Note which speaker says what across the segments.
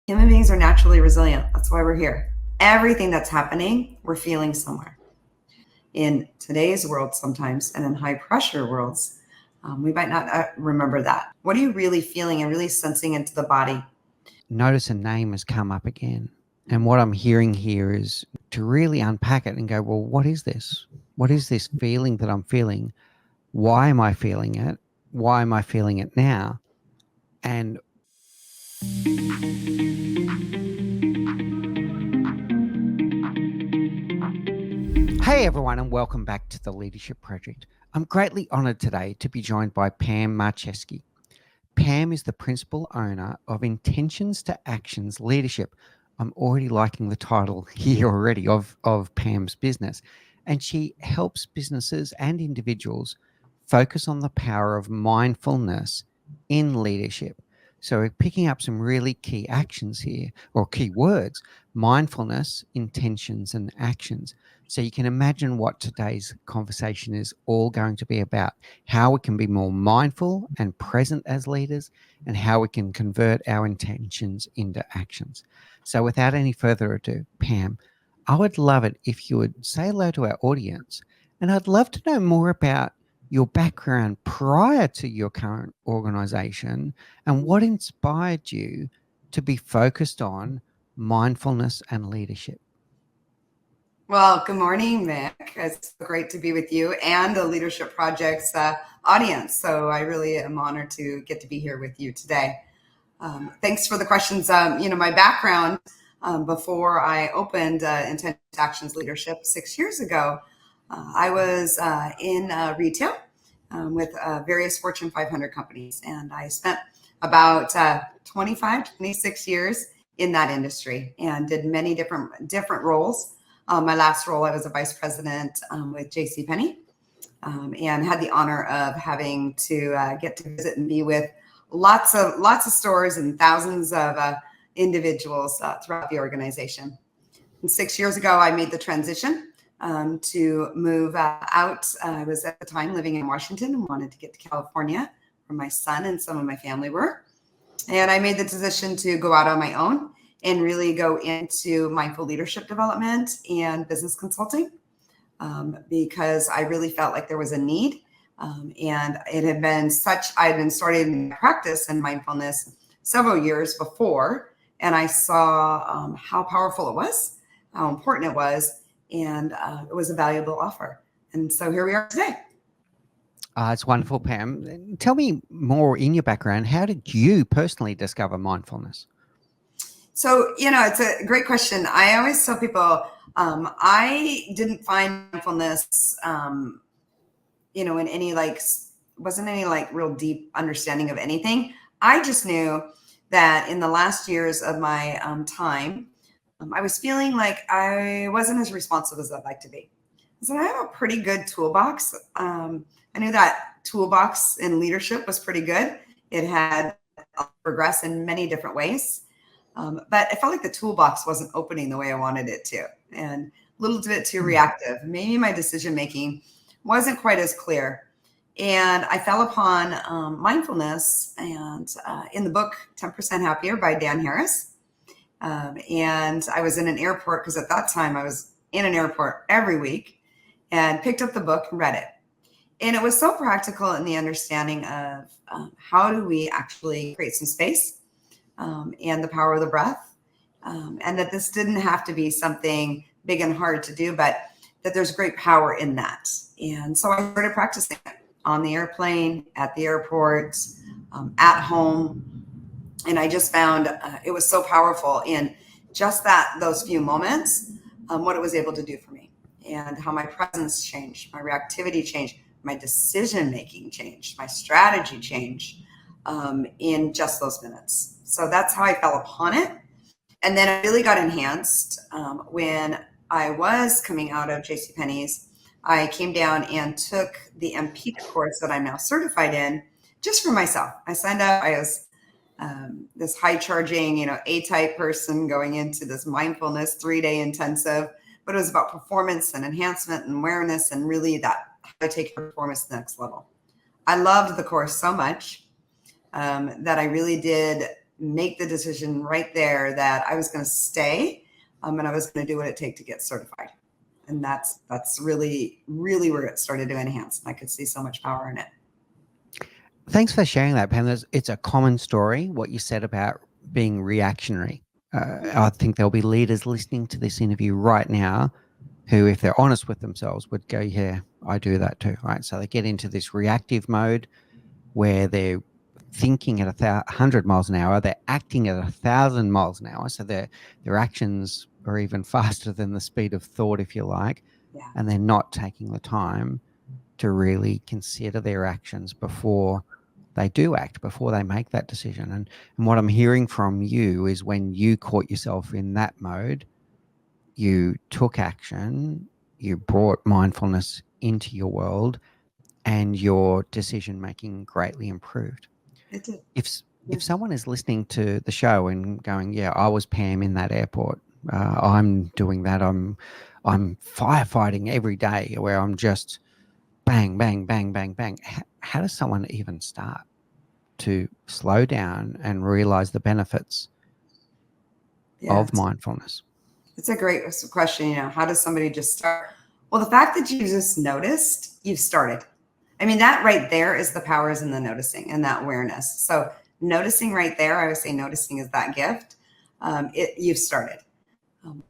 Speaker 1: Human beings are naturally resilient. That's why we're here. Everything that's happening, we're feeling somewhere. In today's world, sometimes, and in high pressure worlds, we might not remember that. What are you really feeling and really sensing into the body?
Speaker 2: Notice a name has come up again. And what I'm hearing here is to really unpack it and go, well, what is this? What is this feeling that I'm feeling? Why am I feeling it? Why am I feeling it now? And hey, everyone, and welcome back to the Leadership Project. I'm greatly honored today to be joined by Pam Marcheski. Pam is the principal owner of Intentions to Actions Leadership. I'm already liking the title here already of Pam's business. And she helps businesses and individuals focus on the power of mindfulness in leadership. So we're picking up some really key actions here, or key words: mindfulness, intentions, and actions. So you can imagine what today's conversation is all going to be about: how we can be more mindful and present as leaders, and how we can convert our intentions into actions. So without any further ado, Pam, I would love it if you would say hello to our audience. And I'd love to know more about your background prior to your current organization and what inspired you to be focused on mindfulness and leadership.
Speaker 1: Well, good morning, Mick. It's great to be with you and the Leadership Project's audience. So I really am honored to get to be here with you today. Thanks for the questions. My background before I opened Intentions to Actions Leadership 6 years ago, I was in retail with various Fortune 500 companies. And I spent about 26 years in that industry and did many different roles. My last role, I was a vice president with JCPenney and had the honor of having to get to visit and be with lots of stores and thousands of individuals throughout the organization. And 6 years ago, I made the transition to move out. I was at the time living in Washington and wanted to get to California, where my son and some of my family were. And I made the decision to go out on my own and really go into mindful leadership development and business consulting because I really felt like there was a need. And it had been I had been starting practice in mindfulness several years before, and I saw how powerful it was, how important it was, and it was a valuable offer. And so here we are today.
Speaker 2: It's wonderful, Pam. Tell me more in your background. How did you personally discover mindfulness?
Speaker 1: So, it's a great question. I always tell people I didn't find mindfulness, in any wasn't any real deep understanding of anything. I just knew that in the last years of my time, I was feeling like I wasn't as responsive as I'd like to be. So I have a pretty good toolbox. I knew that toolbox in leadership was pretty good. It had progress in many different ways. But I felt like the toolbox wasn't opening the way I wanted it to, and a little bit too reactive. Maybe my decision-making wasn't quite as clear. And I fell upon mindfulness and in the book, 10% Happier by Dan Harris. And I was in an airport because at that time I was in an airport every week and picked up the book and read it. And it was so practical in the understanding of how do we actually create some space and the power of the breath. And that this didn't have to be something big and hard to do, but that there's great power in that. And so I started practicing it on the airplane, at the airport, at home. And I just found it was so powerful in just those few moments, what it was able to do for me and how my presence changed, my reactivity changed, my decision-making changed, my strategy changed in just those minutes. So that's how I fell upon it. And then it really got enhanced when I was coming out of JCPenney's. I came down and took the MP course that I'm now certified in just for myself. I signed up. I was this high charging, A-type person going into this mindfulness 3-day intensive, but it was about performance and enhancement and awareness and really that how to take your performance to the next level. I loved the course so much that I really did make the decision right there that I was going to stay, and I was going to do what it takes to get certified. And that's really, really where it started to enhance. I could see so much power in it.
Speaker 2: Thanks for sharing that, Pam. It's a common story, what you said about being reactionary. I think there'll be leaders listening to this interview right now who, if they're honest with themselves, would go, yeah, I do that too, right? So they get into this reactive mode where they're thinking at 100 miles an hour, they're acting at 1,000 miles an hour. So their actions are even faster than the speed of thought, if you like,
Speaker 1: Yeah.
Speaker 2: and they're not taking the time to really consider their actions before they do act, before they make that decision. And what I'm hearing from you is when you caught yourself in that mode, you took action, you brought mindfulness into your world, and your decision making greatly improved.
Speaker 1: It did.
Speaker 2: If
Speaker 1: Yeah.
Speaker 2: someone is listening to the show and going, yeah, I was Pam in that airport, I'm doing that, I'm firefighting every day where I'm just bang, bang, bang, bang, bang. How does someone even start to slow down and realize the benefits
Speaker 1: Yeah.
Speaker 2: of mindfulness?
Speaker 1: It's a great question. How does somebody just start? Well, the fact that you just noticed, you've started. I mean, that right there is the powers in the noticing and that awareness. So noticing right there, I would say noticing is that gift. You've started.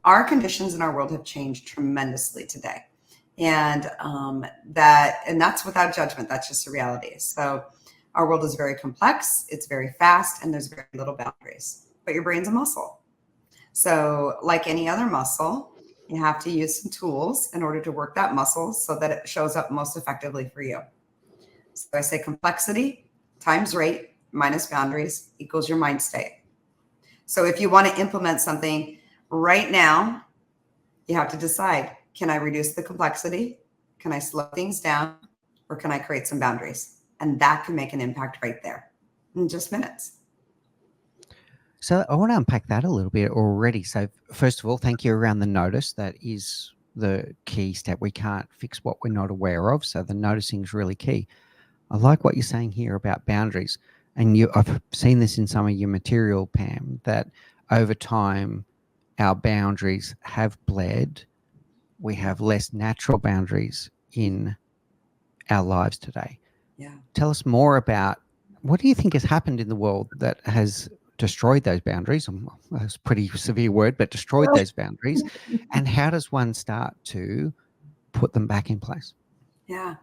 Speaker 1: Our conditions in our world have changed tremendously today. And that's without judgment. That's just a reality. So our world is very complex. It's very fast and there's very little boundaries, but your brain's a muscle. So like any other muscle, you have to use some tools in order to work that muscle so that it shows up most effectively for you. So I say complexity times rate minus boundaries equals your mind state. So if you want to implement something right now, you have to decide, can I reduce the complexity? Can I slow things down? Or can I create some boundaries? And that can make an impact right there in just minutes.
Speaker 2: So I want to unpack that a little bit already. So first of all, thank you around the notice. That is the key step. We can't fix what we're not aware of. So the noticing is really key. I like what you're saying here about boundaries. And I've seen this in some of your material, Pam, that over time, our boundaries have bled. We have less natural boundaries in our lives today.
Speaker 1: Yeah.
Speaker 2: Tell us more about what do you think has happened in the world that has destroyed those boundaries? That's a pretty severe word, but destroyed those boundaries. And how does one start to put them back in place?
Speaker 1: Yeah.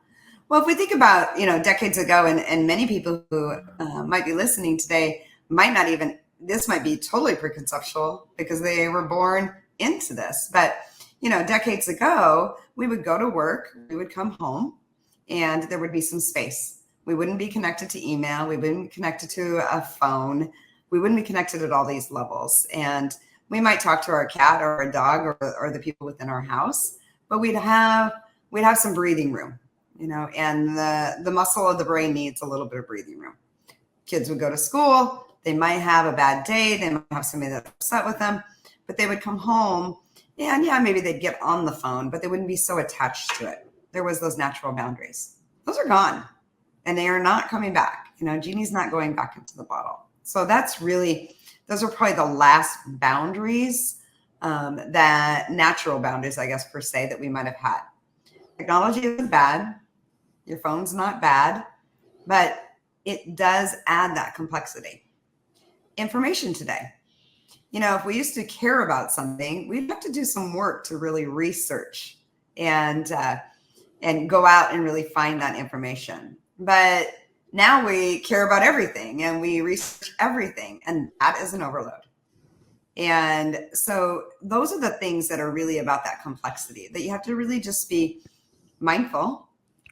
Speaker 1: Well, if we think about, decades ago, and many people who might be listening today might not even, this might be totally preconceptual because they were born into this. But, decades ago, we would go to work, we would come home, and there would be some space. We wouldn't be connected to email. We wouldn't be connected to a phone. We wouldn't be connected at all these levels. And we might talk to our cat or a dog or the people within our house, but we'd have some breathing room. And the muscle of the brain needs a little bit of breathing room. Kids would go to school. They might have a bad day. They might have somebody that's upset with them, but they would come home and maybe they'd get on the phone, but they wouldn't be so attached to it. There was those natural boundaries. Those are gone and they are not coming back. Genie's not going back into the bottle. So those are probably the last boundaries, that natural boundaries, I guess, per se, that we might have had. Technology isn't bad. Your phone's not bad, but it does add that complexity. Information today. If we used to care about something, we'd have to do some work to really research and go out and really find that information. But now we care about everything and we research everything, and that is an overload. And so those are the things that are really about that complexity, that you have to really just be mindful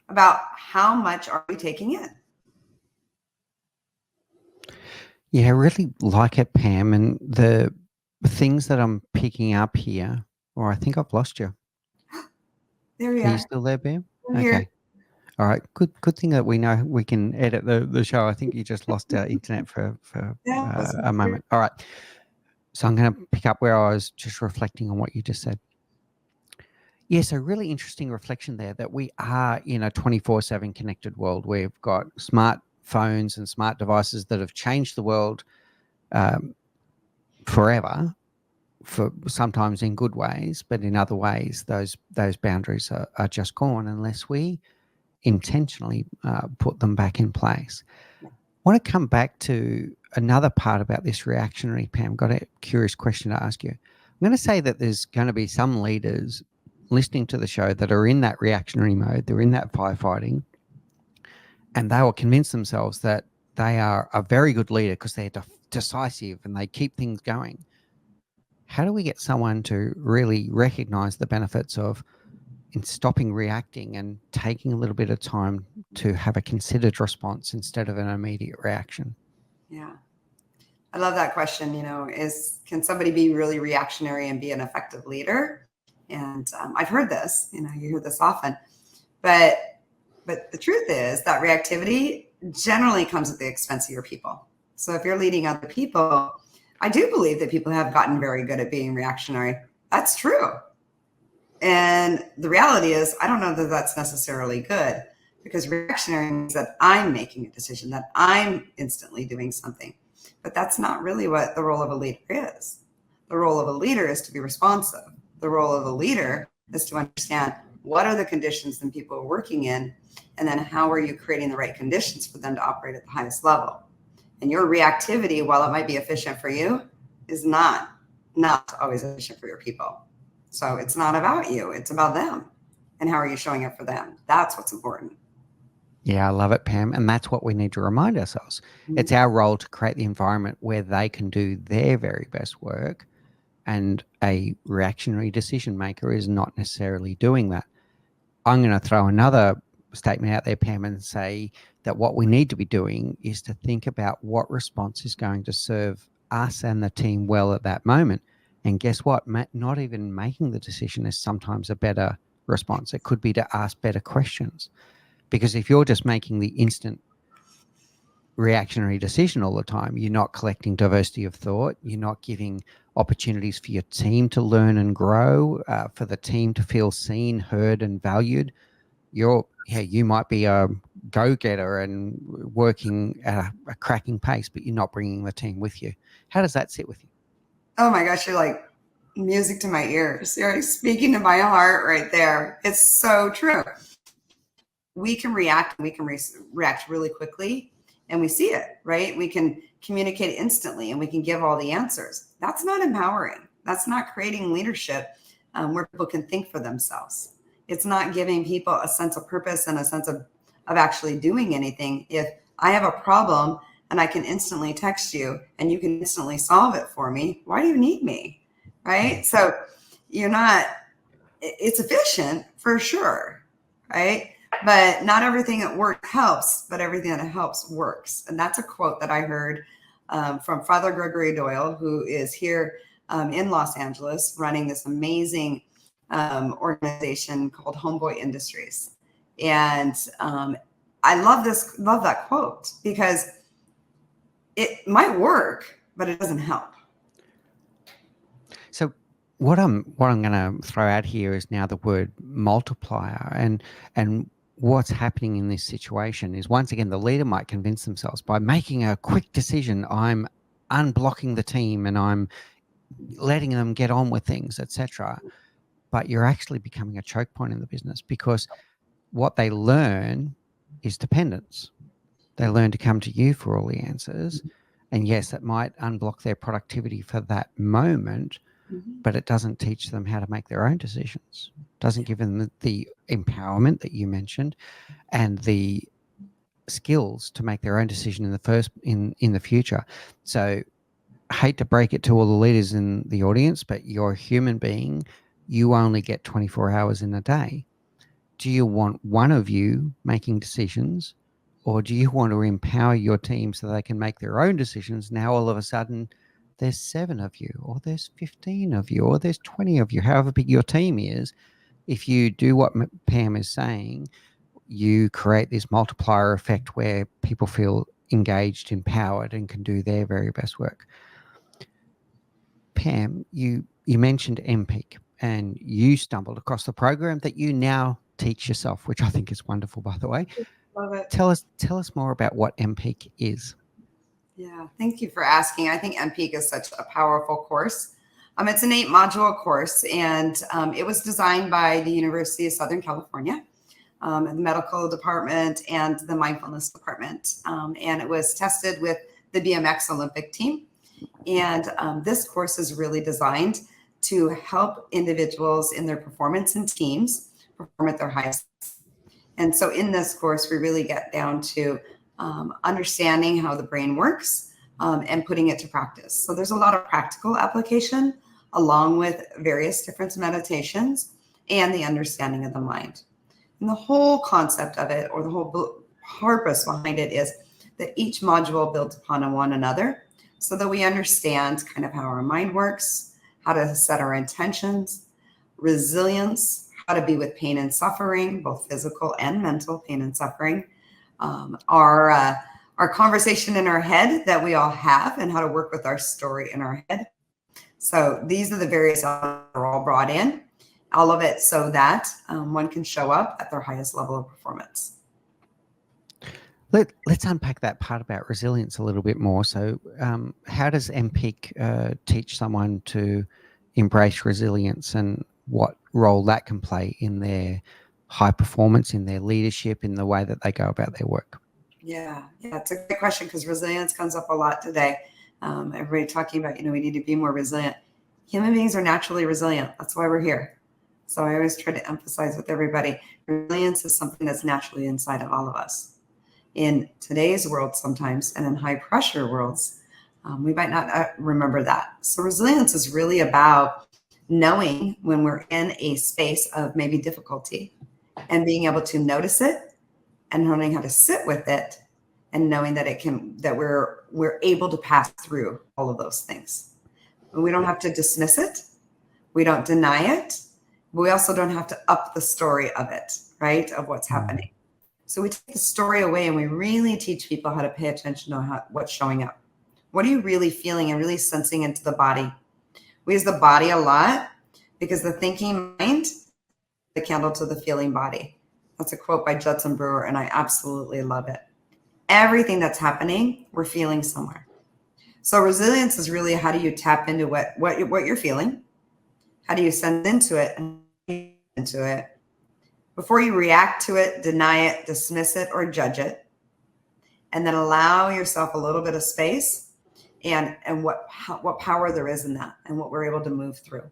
Speaker 1: about how much are we taking in.
Speaker 2: Yeah, I really like it, Pam. And the things that I'm picking up here, or I think I've lost you.
Speaker 1: There we
Speaker 2: Are you
Speaker 1: are.
Speaker 2: still there, Pam?
Speaker 1: We're
Speaker 2: Okay.
Speaker 1: here.
Speaker 2: All right. Good thing that we know we can edit the show. I think you just lost our internet for
Speaker 1: Yeah,
Speaker 2: a moment. All right. So I'm going to pick up where I was just reflecting on what you just said. Yeah, so really interesting reflection there that we are in a 24/7 connected world. We've got smartphones and smart devices that have changed the world forever, for sometimes in good ways, but in other ways, those boundaries are just gone unless we intentionally put them back in place. I want to come back to another part about this reactionary, Pam. Got a curious question to ask you. I'm going to say that there's going to be some leaders listening to the show that are in that reactionary mode. They're in that firefighting, and they will convince themselves that they are a very good leader because they're decisive and they keep things going. How do we get someone to really recognize the benefits of in stopping reacting and taking a little bit of time to have a considered response instead of an immediate reaction?
Speaker 1: Yeah. I love that question. Can somebody be really reactionary and be an effective leader? And I've heard this, you hear this often, but the truth is that reactivity generally comes at the expense of your people. So if you're leading other people, I do believe that people have gotten very good at being reactionary. That's true. And the reality is, I don't know that that's necessarily good, because reactionary means that I'm making a decision, that I'm instantly doing something. But that's not really what the role of a leader is. The role of a leader is to be responsive. The role of a leader is to understand what are the conditions that people are working in, and then how are you creating the right conditions for them to operate at the highest level. And your reactivity, while it might be efficient for you, is not always efficient for your people. So it's not about you, it's about them. And how are you showing up for them? That's what's important.
Speaker 2: Yeah, I love it, Pam. And that's what we need to remind ourselves. Mm-hmm. It's our role to create the environment where they can do their very best work. And a reactionary decision maker is not necessarily doing that. I'm going to throw another statement out there, Pam, and say that what we need to be doing is to think about what response is going to serve us and the team well at that moment. And guess what? Not even making the decision is sometimes a better response. It could be to ask better questions. Because if you're just making the instant reactionary decision all the time, you're not collecting diversity of thought, you're not giving opportunities for your team to learn and grow, for the team to feel seen, heard, and valued. You might be a go-getter and working at a cracking pace, but you're not bringing the team with you. How does that sit with you?
Speaker 1: Oh my gosh, you're like music to my ears. You're speaking to my heart right there. It's so true. We can react, and we can react really quickly, and we see it, right? We can communicate instantly, and we can give all the answers. That's not empowering. That's not creating leadership where people can think for themselves. It's not giving people a sense of purpose and a sense of actually doing anything. If I have a problem and I can instantly text you and you can instantly solve it for me, why do you need me, right? So it's efficient for sure, right? But not everything at work helps, but everything that helps works. And that's a quote that I heard from Father Gregory Doyle, who is here in Los Angeles running this amazing organization called Homeboy Industries. And I love that quote, because it might work, but it doesn't help.
Speaker 2: So what I'm going to throw out here is now the word multiplier, and what's happening in this situation is, once again, the leader might convince themselves by making a quick decision, I'm unblocking the team and I'm letting them get on with things, etc. But you're actually becoming a choke point in the business, because what they learn is dependence. They learn to come to you for all the answers. And yes, that might unblock their productivity for that moment, but it doesn't teach them how to make their own decisions. Doesn't give them the empowerment that you mentioned and the skills to make their own decision in the future. So I hate to break it to all the leaders in the audience, but you're a human being. You only get 24 hours in a day. Do you want one of you making decisions, or do you want to empower your team so they can make their own decisions? Now, all of a sudden, there's 7 of you, or there's 15 of you, or there's 20 of you, however big your team is. If you do what Pam is saying, you create this multiplier effect where people feel engaged, empowered, and can do their very best work. Pam, you mentioned MPEAK, and you stumbled across the program that you now teach yourself, which I think is wonderful, by the way.
Speaker 1: Love it.
Speaker 2: Tell us more about what MPEAK is.
Speaker 1: Yeah, thank you for asking. I think MPEAK is such a powerful course. It's an 8-module course, and it was designed by the University of Southern California, the medical department and the mindfulness department. And it was tested with the BMX Olympic team. And this course is really designed to help individuals in their performance and teams perform at their highest. And so in this course, we really get down to understanding how the brain works and putting it to practice. So there's a lot of practical application along with various different meditations and the understanding of the mind. And the whole concept of it, or the whole purpose behind it, is that each module builds upon one another so that we understand kind of how our mind works, how to set our intentions, resilience, how to be with pain and suffering, both physical and mental pain and suffering, our conversation in our head that we all have, and how to work with our story in our head. So these are the various elements that are all brought in, all of it so that one can show up at their highest level of performance.
Speaker 2: Let's unpack that part about resilience a little bit more. So how does MPEAK teach someone to embrace resilience, and what role that can play in their high performance, in their leadership, in the way that they go about their work?
Speaker 1: Yeah, it's a great question, because resilience comes up a lot today. Everybody talking about, we need to be more resilient. Human beings are naturally resilient. That's why we're here. So I always try to emphasize with everybody, resilience is something that's naturally inside of all of us. In today's world sometimes, and in high pressure worlds, we might not remember that. So resilience is really about knowing when we're in a space of maybe difficulty and being able to notice it and learning how to sit with it, and knowing that we're able to pass through all of those things. We don't have to dismiss it. We don't deny it. But we also don't have to up the story of it, right? Of what's happening. So we take the story away, and we really teach people how to pay attention to what's showing up. What are you really feeling and really sensing into the body? We use the body a lot because the thinking mind is the candle to the feeling body. That's a quote by Judson Brewer, and I absolutely love it. Everything that's happening, we're feeling somewhere. So resilience is really, how do you tap into what you're feeling? How do you send into it and into it before you react to it, deny it, dismiss it, or judge it? And then allow yourself a little bit of space and what power there is in that, and what we're able to move through.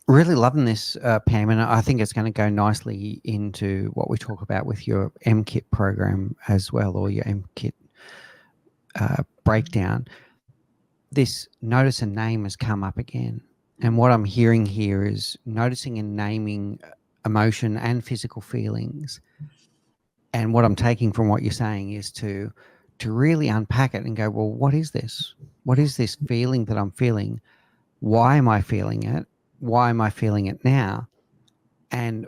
Speaker 2: Really loving this, Pam, and I think it's going to go nicely into what we talk about with your MKIT program as well, or your MKIT breakdown. This notice and name has come up again. And what I'm hearing here is noticing and naming emotion and physical feelings. And what I'm taking from what you're saying is to really unpack it and go, well, what is this? What is this feeling that I'm feeling? Why am I feeling it? Why am I feeling it now? And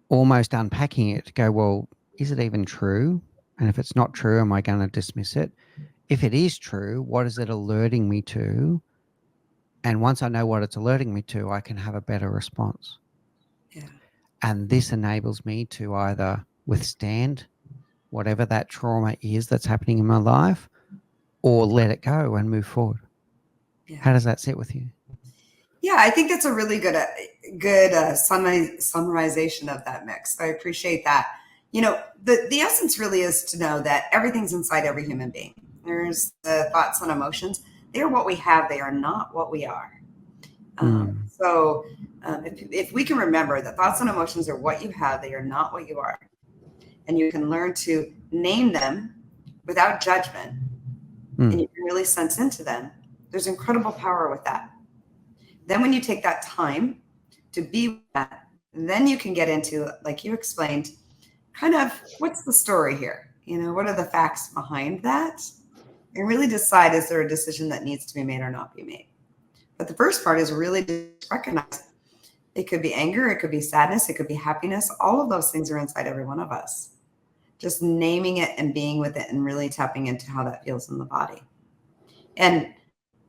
Speaker 2: almost unpacking it to go, well, is it even true? And if it's not true, am I going to dismiss it? If it is true, what is it alerting me to? And once I know what it's alerting me to, I can have a better response.
Speaker 1: Yeah.
Speaker 2: And this enables me to either withstand whatever that trauma is that's happening in my life, or let it go and move forward. Yeah. How does that sit with you?
Speaker 1: Yeah, I think that's a really good summarization of that mix. I appreciate that. The essence really is to know that everything's inside every human being. There's the thoughts and emotions. They are what we have. They are not what we are. So if we can remember that thoughts and emotions are what you have, they are not what you are. And you can learn to name them without judgment, and you can really sense into them. There's incredible power with that. Then when you take that time to be with that, then you can get into, like you explained, kind of what's the story here? What are the facts behind that? And really decide, is there a decision that needs to be made or not be made? But the first part is really to recognize it could be anger, it could be sadness, it could be happiness. All of those things are inside every one of us. Just naming it and being with it and really tapping into how that feels in the body. And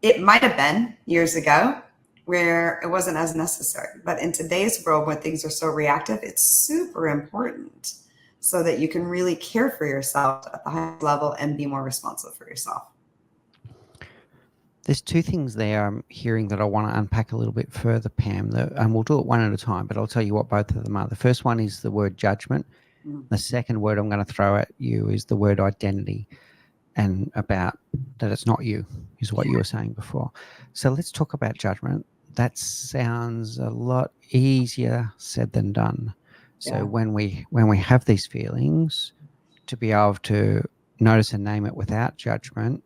Speaker 1: it might have been years ago where it wasn't as necessary. But in today's world, when things are so reactive, it's super important. so that you can really care for yourself at the highest level and be more responsive for yourself.
Speaker 2: There's two things there I'm hearing that I want to unpack a little bit further, Pam, and we'll do it one at a time, but I'll tell you what both of them are. The first one is the word judgment. The second word I'm going to throw at you is the word identity, and about that it's not you, is what you were saying before. So let's talk about judgment. That sounds a lot easier said than done. So when we have these feelings, to be able to notice and name it without judgment,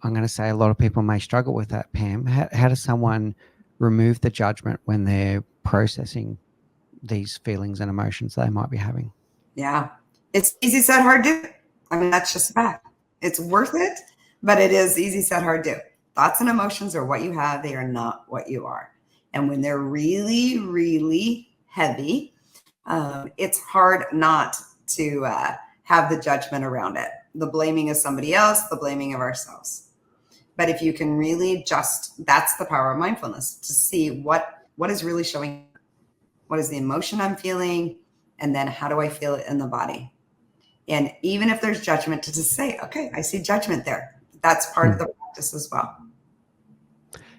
Speaker 2: I'm going to say a lot of people may struggle with that, Pam. How does someone remove the judgment when they're processing these feelings and emotions they might be having?
Speaker 1: Yeah. It's easy said, hard do. I mean, that's just a fact. It's worth it, but it is easy said, hard do. Thoughts and emotions are what you have. They are not what you are. And when they're really, really heavy, it's hard not to have the judgment around it. The blaming of somebody else, the blaming of ourselves. But if you can really that's the power of mindfulness, to see what is really showing, what is the emotion I'm feeling, and then how do I feel it in the body? And even if there's judgment, to just say, okay, I see judgment there. That's part of the practice as well.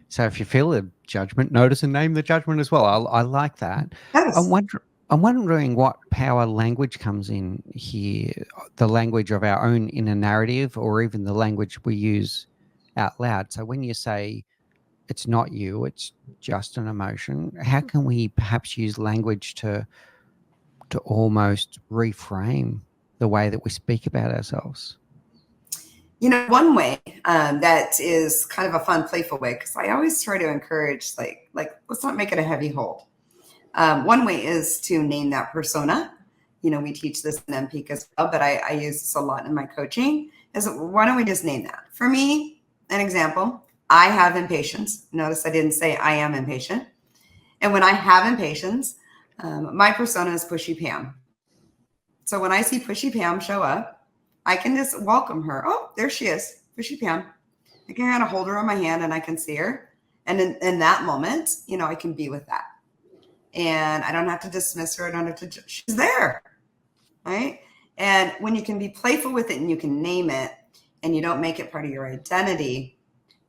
Speaker 2: So if you feel a judgment, notice and name the judgment as well. I like that.
Speaker 1: Yes.
Speaker 2: I'm wondering what power language comes in here, the language of our own inner narrative, or even the language we use out loud. So when you say it's not you, it's just an emotion, how can we perhaps use language to almost reframe the way that we speak about ourselves?
Speaker 1: One way that is kind of a fun, playful way, because I always try to encourage, like let's not make it a heavy hold. One way is to name that persona. We teach this in MPEAK as well, but I use this a lot in my coaching. Is why don't we just name that? For me, an example, I have impatience. Notice I didn't say I am impatient. And when I have impatience, my persona is Pushy Pam. So when I see Pushy Pam show up, I can just welcome her. Oh, there she is, Pushy Pam. I can kind of hold her on my hand and I can see her. And in that moment, I can be with that. And I don't have to dismiss her. I don't have to, she's there, right? And when you can be playful with it and you can name it and you don't make it part of your identity,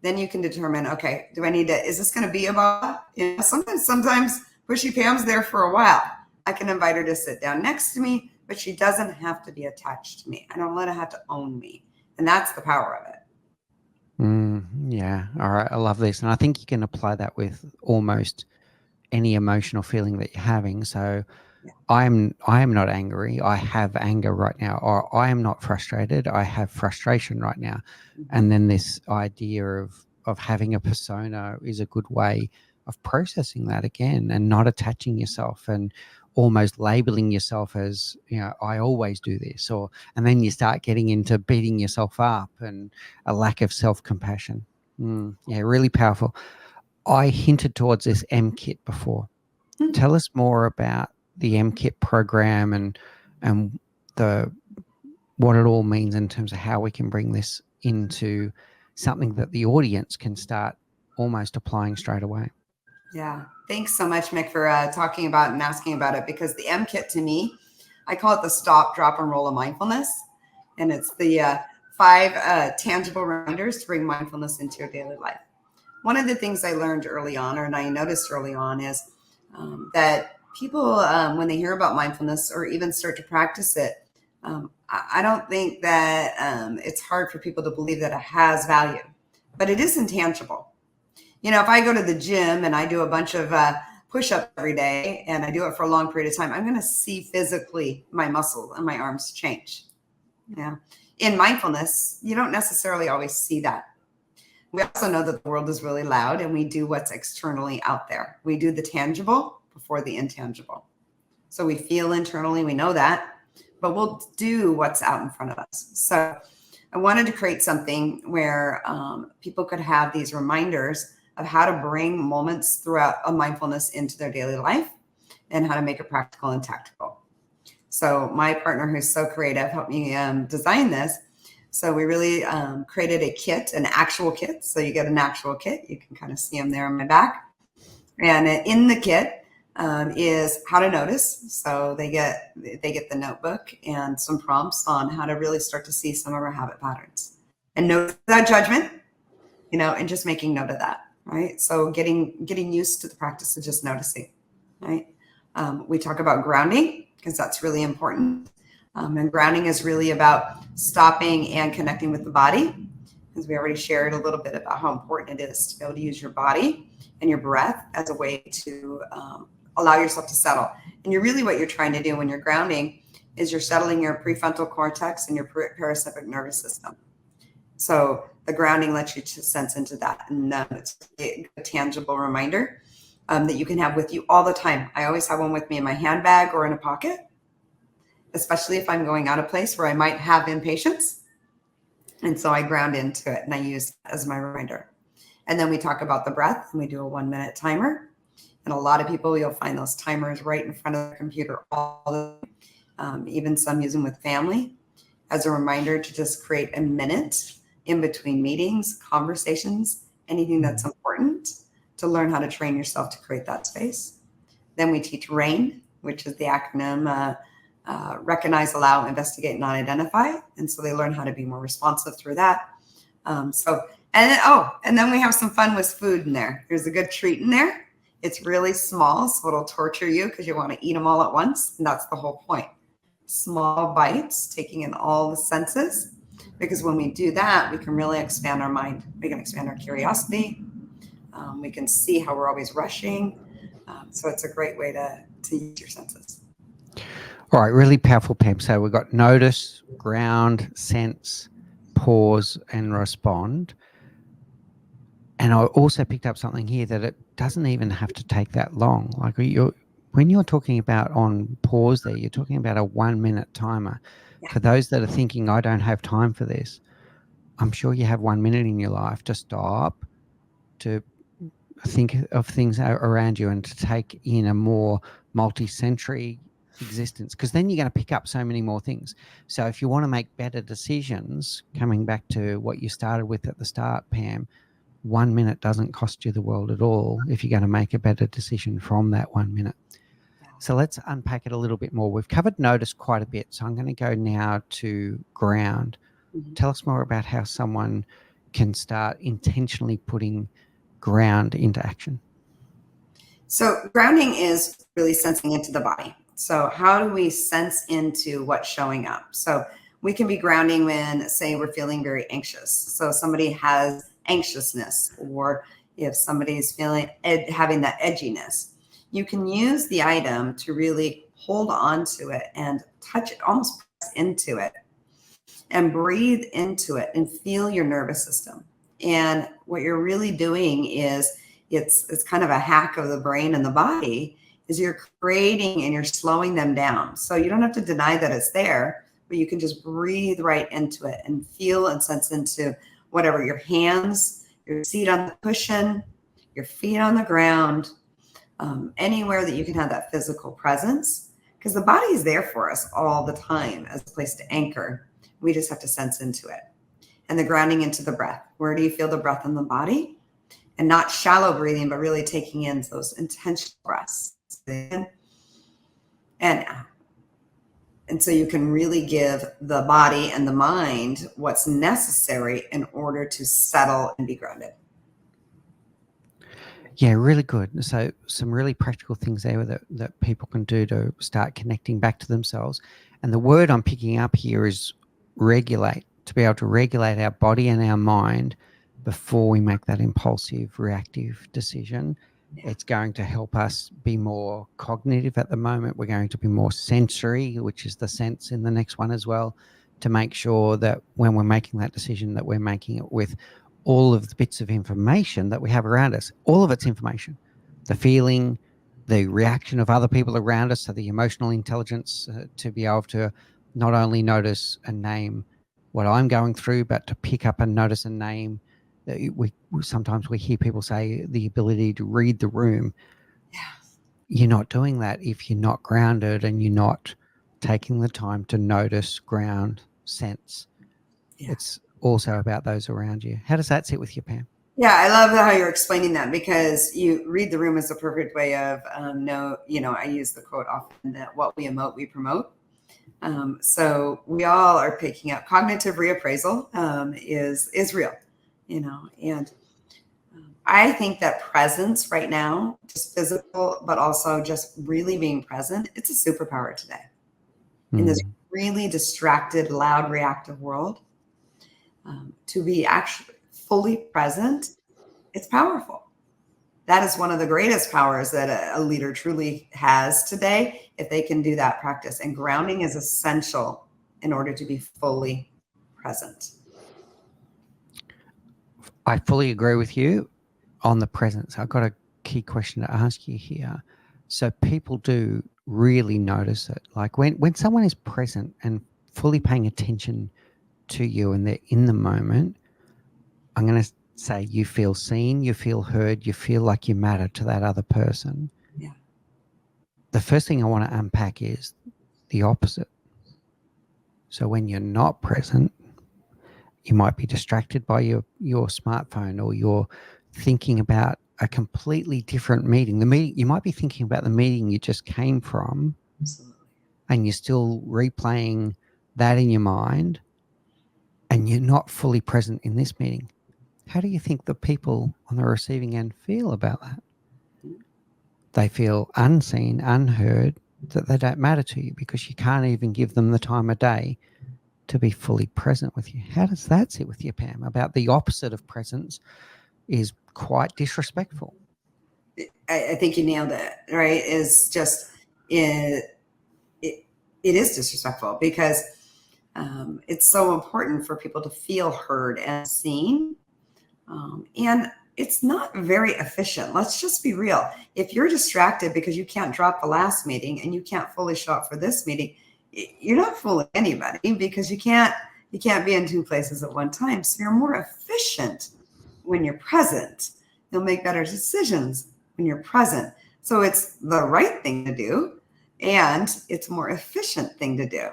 Speaker 1: then you can determine, okay, is this going to be about, sometimes Pushy Pam's there for a while. I can invite her to sit down next to me, but she doesn't have to be attached to me. I don't let her have to own me. And that's the power of it.
Speaker 2: Yeah. All right. I love this. And I think you can apply that with almost any emotional feeling that you're having. So I am not angry. I have anger right now. Or I am not frustrated. I have frustration right now. And then this idea of having a persona is a good way of processing that again, and not attaching yourself and almost labeling yourself as, I always do this, and then you start getting into beating yourself up and a lack of self-compassion. Yeah, really powerful. I hinted towards this MKit before. Tell us more about the MKit program and what it all means in terms of how we can bring this into something that the audience can start almost applying straight away.
Speaker 1: Yeah. Thanks so much, Mick, for talking about and asking about it, because the MKit, to me, I call it the stop, drop, and roll of mindfulness. And it's the 5 tangible reminders to bring mindfulness into your daily life. One of the things I learned early on, and I noticed early on, is that people, when they hear about mindfulness or even start to practice it, I don't think that it's hard for people to believe that it has value, but it is intangible. If I go to the gym and I do a bunch of push-ups every day and I do it for a long period of time, I'm going to see physically my muscle and my arms change. Yeah. In mindfulness, you don't necessarily always see that. We also know that the world is really loud and we do what's externally out there. We do the tangible before the intangible. So we feel internally, we know that, but we'll do what's out in front of us. So I wanted to create something where people could have these reminders of how to bring moments throughout a mindfulness into their daily life and how to make it practical and tactical. So my partner, who's so creative, helped me design this. So we really created a kit, an actual kit. So you get an actual kit. You can kind of see them there on my back. And in the kit, is how to notice. So they get the notebook and some prompts on how to really start to see some of our habit patterns and notice without judgment, and just making note of that, right? So getting used to the practice of just noticing, right? We talk about grounding because that's really important. And grounding is really about stopping and connecting with the body, because we already shared a little bit about how important it is to be able to use your body and your breath as a way to allow yourself to settle. And what you're trying to do when you're grounding is you're settling your prefrontal cortex and your parasympathetic nervous system. So the grounding lets you to sense into that. And it's a tangible reminder that you can have with you all the time. I always have one with me in my handbag or in a pocket, especially if I'm going out a place where I might have impatience. And so I ground into it and I use it as my reminder. And then we talk about the breath and we do a 1-minute timer. And a lot of people, you'll find those timers right in front of the computer all the time. Even some use them with family as a reminder to just create a minute in between meetings, conversations, anything that's important, to learn how to train yourself to create that space. Then we teach RAIN, which is the acronym recognize, allow, investigate, not identify. And so they learn how to be more responsive through that. And then we have some fun with food in there. There's a good treat in there. It's really small, so it'll torture you because you want to eat them all at once. And that's the whole point. Small bites, taking in all the senses. Because when we do that, we can really expand our mind. We can expand our curiosity. We can see how we're always rushing. So it's a great way to use your senses.
Speaker 2: All right, really powerful, Pam. So we've got notice, ground, sense, pause, and respond. And I also picked up something here that it doesn't even have to take that long. Like when you're talking about on pause there, you're talking about a 1-minute timer. Yeah. For those that are thinking, I don't have time for this, I'm sure you have 1 minute in your life to stop, to think of things around you and to take in a more multi-sensory existence, because then you're going to pick up so many more things. So if you want to make better decisions, coming back to what you started with at the start, Pam, 1 minute doesn't cost you the world at all if you're going to make a better decision from that 1 minute. So let's unpack it a little bit more. We've covered notice quite a bit. So I'm going to go now to ground. Mm-hmm. Tell us more about how someone can start intentionally putting ground into action.
Speaker 1: So grounding is really sensing into the body. So how do we sense into what's showing up? So we can be grounding when, say, we're feeling very anxious. So somebody has anxiousness, or if somebody's feeling having that edginess, you can use the item to really hold on to it and touch it, almost press into it and breathe into it and feel your nervous system. And what you're really doing is it's kind of a hack of the brain and the body, is you're creating and you're slowing them down. So you don't have to deny that it's there, but you can just breathe right into it and feel and sense into whatever, your hands, your seat on the cushion, your feet on the ground, anywhere that you can have that physical presence, because the body is there for us all the time as a place to anchor. We just have to sense into it. And the grounding into the breath. Where do you feel the breath in the body? And not shallow breathing, but really taking in those intentional breaths in and out. And so you can really give the body and the mind what's necessary in order to settle and be grounded.
Speaker 2: Yeah, really good. So some really practical things there that people can do to start connecting back to themselves. And the word I'm picking up here is regulate, to be able to regulate our body and our mind before we make that impulsive, reactive decision. Yeah. It's going to help us be more cognitive at the moment. We're going to be more sensory, which is the sense in the next one as well, to make sure that when we're making that decision, that we're making it with all of the bits of information that we have around us. All of it's information, the feeling, the reaction of other people around us, so the emotional intelligence to be able to not only notice and name what I'm going through, but to pick up and notice and name. Sometimes we hear people say the ability to read the room. Yeah. You're not doing that if you're not grounded and you're not taking the time to notice, ground, sense. Yeah. It's also about those around you. How does that sit with you, Pam?
Speaker 1: Yeah, I love how you're explaining that, because you read the room is a perfect way of I use the quote often that what we emote, we promote. So we all are picking up cognitive reappraisal is real, and I think that presence right now, just physical, but also just really being present, it's a superpower today in this
Speaker 2: Mm.
Speaker 1: really distracted, loud, reactive world. To be actually fully present, it's powerful. That is one of the greatest powers that a leader truly has today, if they can do that practice. And grounding is essential in order to be fully present.
Speaker 2: I fully agree with you on the presence. I've got a key question to ask you here. So people do really notice it. Like when someone is present and fully paying attention to you and they're in the moment, I'm going to say you feel seen, you feel heard, you feel like you matter to that other person.
Speaker 1: Yeah.
Speaker 2: The first thing I want to unpack is the opposite. So when you're not present, you might be distracted by your smartphone, or you're thinking about a completely different meeting. The meeting, you might be thinking about the meeting you just came from,
Speaker 1: Absolutely.
Speaker 2: and you're still replaying that in your mind, and you're not fully present in this meeting. How do you think the people on the receiving end feel about that? They feel unseen, unheard, that they don't matter to you because you can't even give them the time of day to be fully present with you. How does that sit with you, Pam? About the opposite of presence is quite disrespectful.
Speaker 1: I think you nailed it, right? Is just it, it is disrespectful, because it's so important for people to feel heard and seen. And it's not very efficient. Let's just be real. If you're distracted because you can't drop the last meeting and you can't fully show up for this meeting, you're not fooling anybody, because you can't be in two places at one time. So you're more efficient when you're present. You'll make better decisions when you're present. So it's the right thing to do, and it's a more efficient thing to do.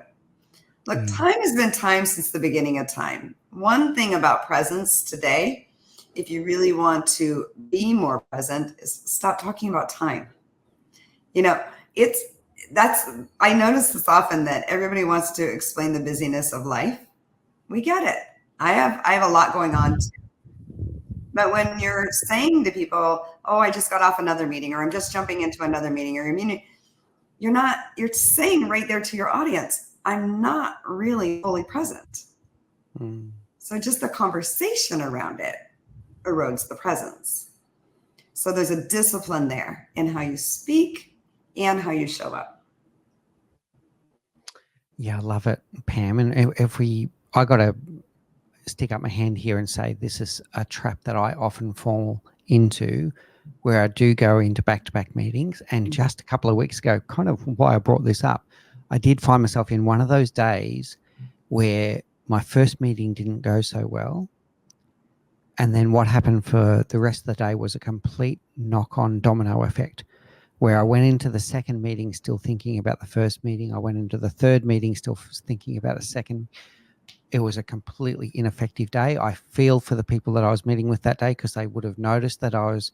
Speaker 1: Look,
Speaker 2: Mm.
Speaker 1: time has been time since the beginning of time. One thing about presence today, if you really want to be more present, is stop talking about time. You know, it's that's I notice this often, that everybody wants to explain the busyness of life. We get it. I have a lot going on too. But when you're saying to people, "Oh, I just got off another meeting," or "I'm just jumping into another meeting," or you're saying right there to your audience, I'm not really fully present.
Speaker 2: Mm.
Speaker 1: So just the conversation around it erodes the presence. So there's a discipline there in how you speak and how you show up.
Speaker 2: Yeah, I love it, Pam. And I got to stick up my hand here and say this is a trap that I often fall into, where I do go into back-to-back meetings. And just a couple of weeks ago, kind of why I brought this up, I did find myself in one of those days where my first meeting didn't go so well. And then what happened for the rest of the day was a complete knock-on domino effect, where I went into the second meeting still thinking about the first meeting. I went into the third meeting still thinking about the second. It was a completely ineffective day. I feel for the people that I was meeting with that day, because they would have noticed that I was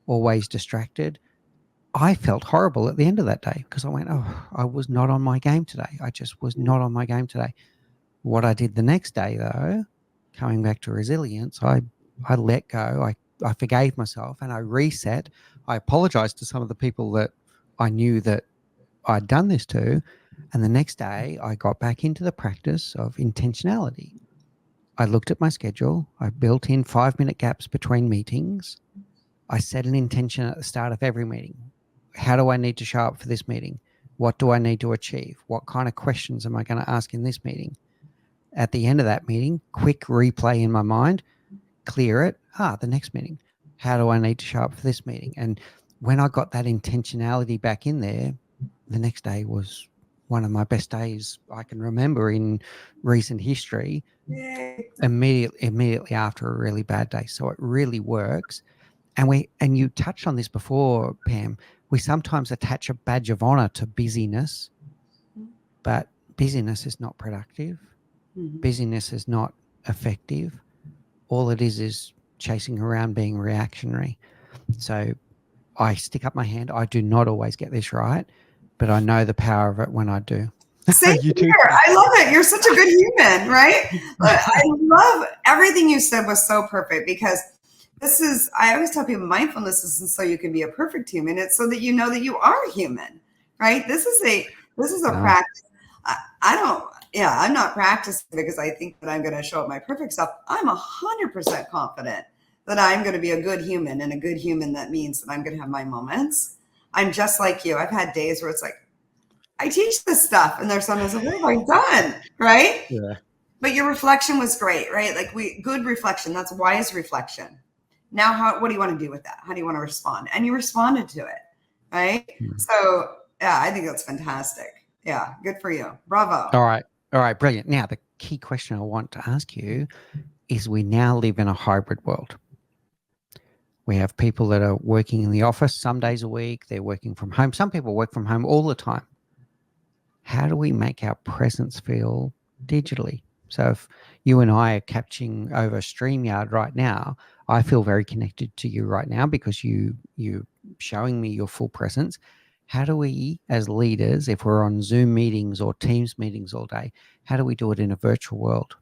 Speaker 2: always distracted. I felt horrible at the end of that day because I went, oh, I was not on my game today. I just was not on my game today. What I did the next day, though, coming back to resilience, I let go. I forgave myself and I reset. I apologized to some of the people that I knew that I'd done this to. And the next day, I got back into the practice of intentionality. I looked at my schedule. I built in 5-minute gaps between meetings. I set an intention at the start of every meeting. How do I need to show up for this meeting? What do I need to achieve? What kind of questions am I going to ask in this meeting? At the end of that meeting, quick replay in my mind, clear it. The next meeting. How do I need to show up for this meeting? And when I got that intentionality back in there, the next day was one of my best days I can remember in recent history.
Speaker 1: Yay.
Speaker 2: Immediately after a really bad day. So it really works. And you touched on this before, Pam. We sometimes attach a badge of honor to busyness, but busyness is not productive.
Speaker 1: Mhm.
Speaker 2: Busyness is not effective. All it is chasing around being reactionary. So I stick up my hand. I do not always get this right, but I know the power of it when I do.
Speaker 1: Same
Speaker 2: You do
Speaker 1: here.
Speaker 2: too.
Speaker 1: I love it. You're such a good human, right? I love everything you said was so perfect because this is, I always tell people mindfulness isn't so you can be a perfect human. It's so that you know that you are human, right? This is a
Speaker 2: Wow.
Speaker 1: practice. I don't, yeah, I'm not practicing because I think that I'm going to show up my perfect self. I'm 100% confident that I'm going to be a good human, and a good human, that means that I'm going to have my moments. I'm just like you. I've had days where it's like, I teach this stuff, and there's sometimes like, what have I done? Right?
Speaker 2: Yeah.
Speaker 1: But your reflection was great, right? Like good reflection. That's wise reflection. Now, what do you want to do with that? How do you want to respond? And you responded to it, right?
Speaker 2: Mm.
Speaker 1: So yeah, I think that's fantastic. Yeah, good for you. Bravo.
Speaker 2: All right. All right. Brilliant. Now, the key question I want to ask you is we now live in a hybrid world. We have people that are working in the office some days a week. They're working from home. Some people work from home all the time. How do we make our presence feel digitally? So if you and I are catching over StreamYard right now, I feel very connected to you right now because you're showing me your full presence. How do we, as leaders, if we're on Zoom meetings or Teams meetings all day, how do we do it in a virtual world?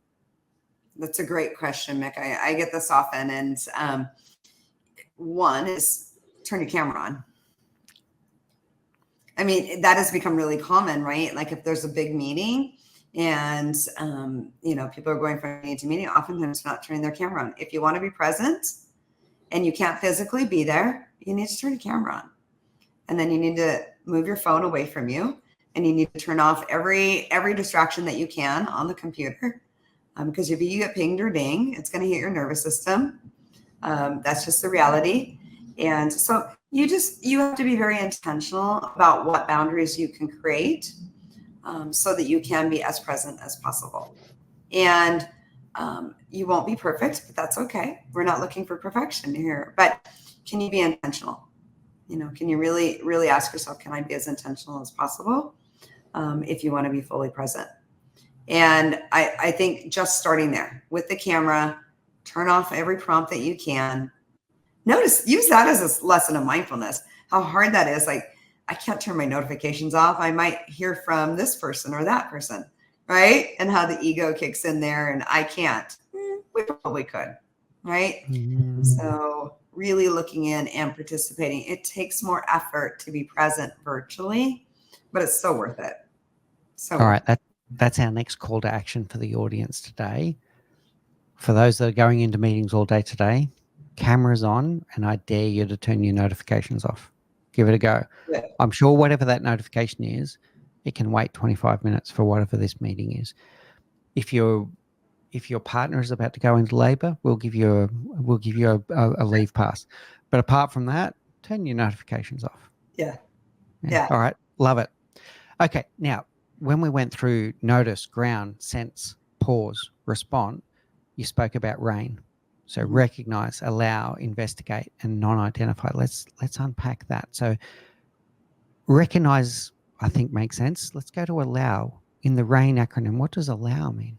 Speaker 1: That's a great question, Mick. I get this often. And one is turn your camera on. I mean, that has become really common, right? Like if there's a big meeting and, people are going from meeting to meeting, oftentimes not turning their camera on. If you want to be present and you can't physically be there, you need to turn your camera on. And then you need to move your phone away from you, and you need to turn off every distraction that you can on the computer. Because if you get pinged or ding, it's going to hit your nervous system. That's just the reality. And so you have to be very intentional about what boundaries you can create, so that you can be as present as possible. And you won't be perfect, but that's okay. We're not looking for perfection here. But can you be intentional? Can you really, really ask yourself, can I be as intentional as possible, if you want to be fully present? And I think just starting there with the camera, turn off every prompt that you can. Use that as a lesson of mindfulness, how hard that is. Like, I can't turn my notifications off. I might hear from this person or that person, right? And how the ego kicks in there and I can't. We probably could, right?
Speaker 2: Mm-hmm.
Speaker 1: So really looking in and participating. It takes more effort to be present virtually, but it's so worth it. So
Speaker 2: All right, that's our next call to action for the audience today. For those that are going into meetings all day today, cameras on, and I dare you to turn your notifications off. Give it a go.
Speaker 1: yeah.
Speaker 2: I'm sure whatever that notification is, it can wait 25 minutes for whatever this meeting is. If your partner is about to go into labor, we'll give you a leave pass. But apart from that, turn your notifications off.
Speaker 1: Yeah.
Speaker 2: All right. Love it. Okay. Now, when we went through notice, ground, sense, pause, respond, you spoke about RAIN. So recognize, allow, investigate, and non-identify. Let's unpack that. So recognize, I think, makes sense. Let's go to allow. In the RAIN acronym, what does allow mean?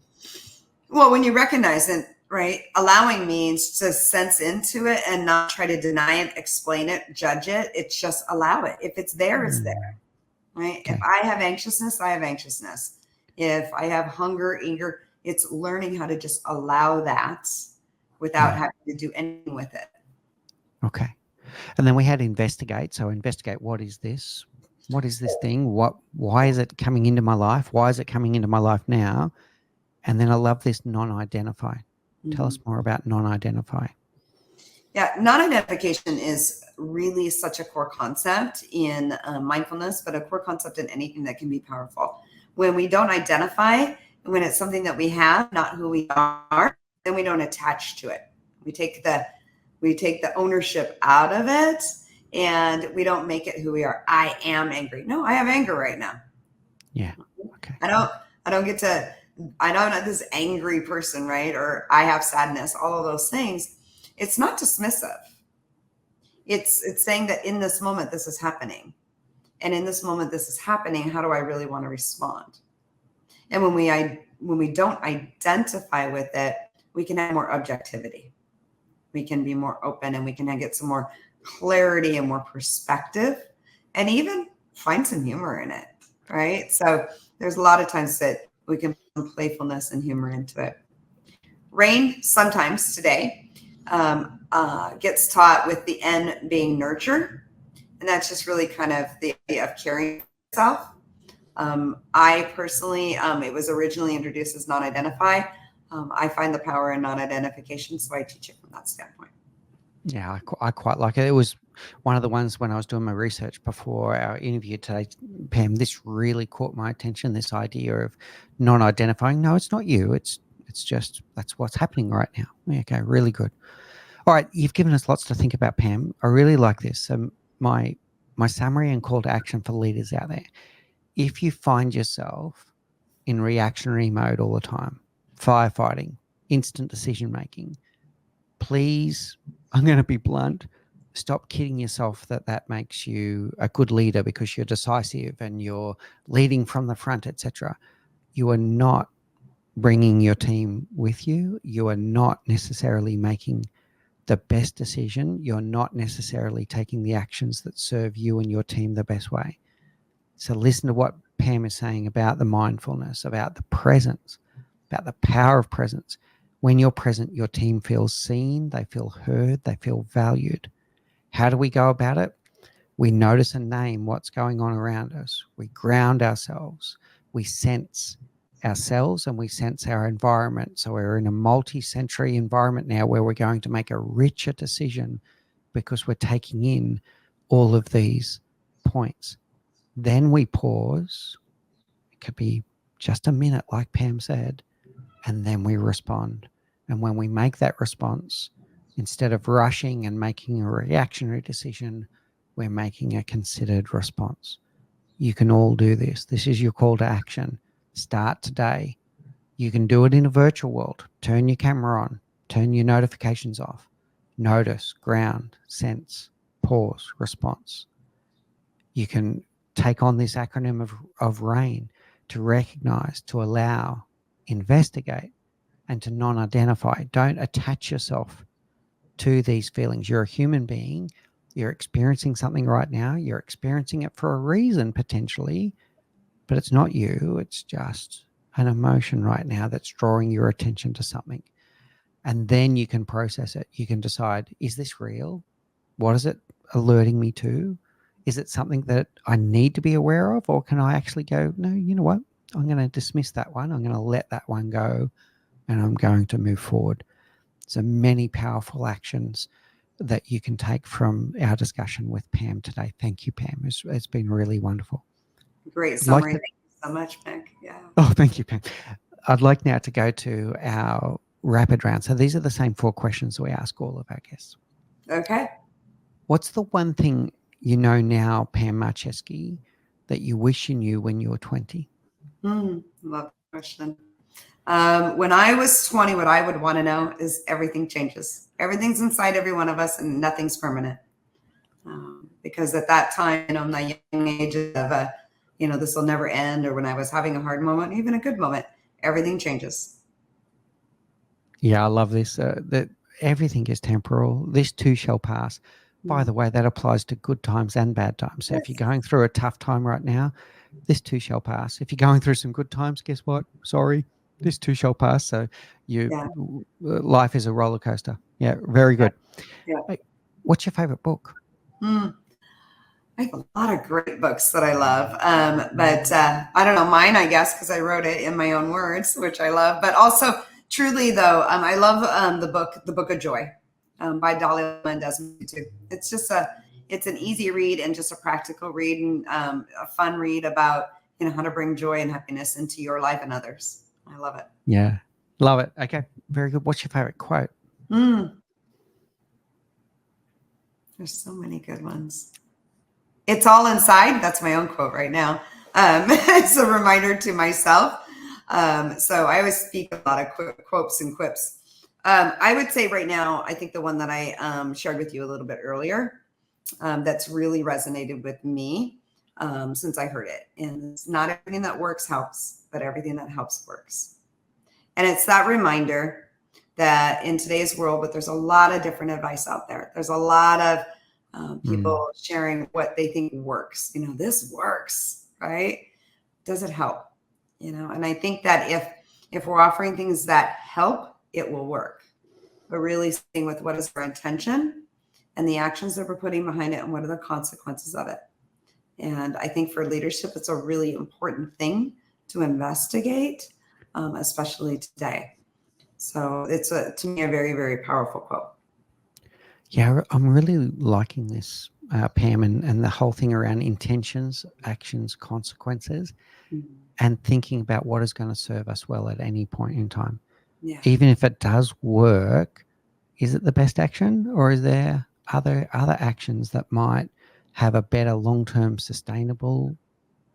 Speaker 1: Well, when you recognize it, right, allowing means to sense into it and not try to deny it, explain it, judge it. It's just allow it. If it's there, it's there, right?
Speaker 2: Okay.
Speaker 1: If I have anxiousness, I have anxiousness. If I have hunger, eager, it's learning how to just allow that without having to do anything with it.
Speaker 2: Okay. And then we had investigate. So investigate, what is this? What is this thing? Why is it coming into my life? Why is it coming into my life now? And then I love this non-identify. Tell us more about non-identify.
Speaker 1: Yeah, non-identification is really such a core concept in mindfulness, but a core concept in anything that can be powerful. When we don't identify, when it's something that we have, not who we are, then we don't attach to it. We take the ownership out of it, and we don't make it who we are. I am angry. No, I have anger right now.
Speaker 2: Yeah. Okay.
Speaker 1: I'm not this angry person, right? Or I have sadness, all of those things. It's not dismissive. It's saying that in this moment, this is happening. And in this moment, this is happening. How do I really want to respond? And when we don't identify with it, we can have more objectivity. we can be more open and we can get some more clarity and more perspective and even find some humor in it, right? So there's a lot of times that we can put playfulness and humor into it. Rain sometimes today gets taught with the N being nurture. And that's just really kind of the idea of caring for yourself. I personally, it was originally introduced as non-identify. I find the power in non-identification, so I teach it from that standpoint.
Speaker 2: Yeah, I quite like it. It was one of the ones when I was doing my research before our interview today, Pam. This really caught my attention. This idea of non-identifying. No, it's not you. It's just that's what's happening right now. Okay, really good. All right, you've given us lots to think about, Pam. I really like this. My summary and call to action for leaders out there. If you find yourself in reactionary mode all the time, firefighting, instant decision making, please, I'm going to be blunt, stop kidding yourself that makes you a good leader because you're decisive and you're leading from the front, etc. You are not bringing your team with you. You are not necessarily making the best decision. You're not necessarily taking the actions that serve you and your team the best way. So listen to what Pam is saying about the mindfulness, about the presence, about the power of presence. When you're present, your team feels seen, they feel heard, they feel valued. How do we go about it? We notice and name what's going on around us. We ground ourselves. We sense ourselves and we sense our environment. So we're in a multi-sensory environment now where we're going to make a richer decision because we're taking in all of these points. Then we pause. It could be just a minute, like Pam said, and then we respond. And when we make that response, instead of rushing and making a reactionary decision, we're making a considered response. You can all do this. This is your call to action. Start today. You can do it in a virtual world. Turn your camera on, turn your notifications off. Notice, ground, sense, pause, response. You can take on this acronym of RAIN to recognize, to allow, investigate, and to non-identify. Don't attach yourself to these feelings. You're a human being. You're experiencing something right now. You're experiencing it for a reason, potentially, but it's not you. It's just an emotion right now that's drawing your attention to something. And then you can process it. You can decide, is this real? What is it alerting me to? Is it something that I need to be aware of? Or can I actually go, no, you know what? I'm going to dismiss that one. I'm going to let that one go and I'm going to move forward. So many powerful actions that you can take from our discussion with Pam today. Thank you, Pam. It's been really wonderful.
Speaker 1: Great summary. Thank you so much, Mick. Yeah.
Speaker 2: Oh, thank you, Pam. I'd like now to go to our rapid round. So these are the same 4 questions we ask all of our guests.
Speaker 1: Okay.
Speaker 2: What's the one thing you know now, Pam Marcheski, that you wish you knew when you were 20?
Speaker 1: Love the question. When I was 20, what I would want to know is everything changes. Everything's inside every one of us and nothing's permanent. Because at that time, in my young age of, this will never end, or when I was having a hard moment, even a good moment, everything changes.
Speaker 2: Yeah, I love this. That everything is temporal. This too shall pass. By the way, that applies to good times and bad times. So if you're going through a tough time right now, this too shall pass. If you're going through some good times, guess what? Sorry, this too shall pass. So life is a roller coaster. Yeah, very good.
Speaker 1: Yeah.
Speaker 2: Hey, what's your favorite book?
Speaker 1: I have a lot of great books that I love, but I don't know, mine, I guess, because I wrote it in my own words, which I love. But also, truly, though, I love the Book of Joy by Dalai Lama and Desmond Tutu. It's just it's an easy read and just a practical read and a fun read about how to bring joy and happiness into your life and others. I love it.
Speaker 2: Yeah, love it. Okay, very good. What's your favorite quote?
Speaker 1: There's so many good ones. It's all inside. That's my own quote right now. It's a reminder to myself. So I always speak a lot of quotes and quips. I would say right now, I think the one that I shared with you a little bit earlier, that's really resonated with me since I heard it. And it's not everything that works helps, but everything that helps works. And it's that reminder that in today's world, but there's a lot of different advice out there. There's a lot of people sharing what they think works. This works, right? Does it help? And I think that if we're offering things that help, it will work. But really seeing with what is our intention and the actions that we're putting behind it and what are the consequences of it. And I think for leadership, it's a really important thing to investigate, especially today. So it's to me a very, very powerful quote.
Speaker 2: Yeah, I'm really liking this, Pam, and the whole thing around intentions, actions, consequences, and thinking about what is going to serve us well at any point in time.
Speaker 1: Yeah.
Speaker 2: Even if it does work, is it the best action, or is there other actions that might have a better long-term sustainable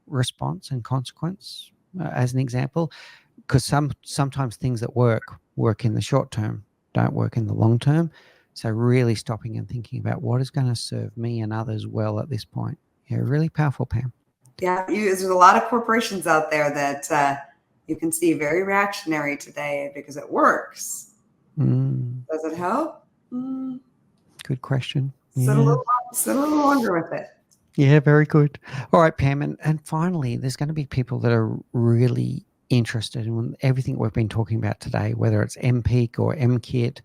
Speaker 2: response and consequence? As an example, because sometimes things that work in the short term don't work in the long term. So really stopping and thinking about what is going to serve me and others well at this point. Yeah, really powerful, Pam.
Speaker 1: Yeah, there's a lot of corporations out there that you can see very reactionary today because it works. Does it help?
Speaker 2: Good question.
Speaker 1: Sit a little longer with it.
Speaker 2: Yeah, very good. All right, Pam. And finally, there's going to be people that are really interested in everything we've been talking about today, whether it's MPEAK or MKIT,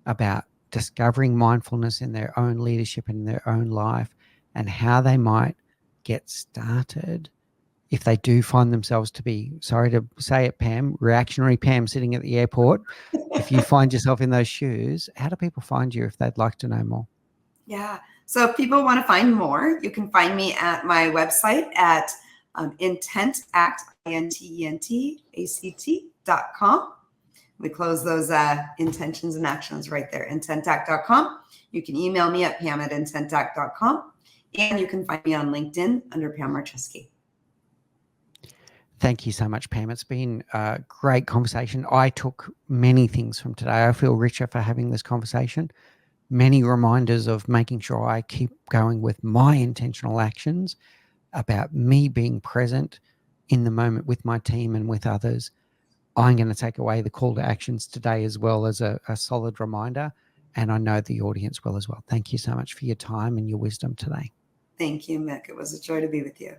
Speaker 2: about discovering mindfulness in their own leadership and in their own life, and how they might get started if they do find themselves to be, sorry to say it, Pam, reactionary Pam sitting at the airport. If you find yourself in those shoes, how do people find you if they'd like to know more?
Speaker 1: Yeah. So if people want to find more, you can find me at my website at intentact, intentact.com. We close those intentions and actions right there, intentact.com. You can email me at pam@intentact.com, and you can find me on LinkedIn under Pam Marcheski.
Speaker 2: Thank you so much, Pam. It's been a great conversation. I took many things from today. I feel richer for having this conversation. Many reminders of making sure I keep going with my intentional actions, about me being present in the moment with my team and with others. I'm going to take away the call to actions today as well as a solid reminder, and I know the audience will as well. Thank you so much for your time and your wisdom today.
Speaker 1: Thank you, Mick. It was a joy to be with you.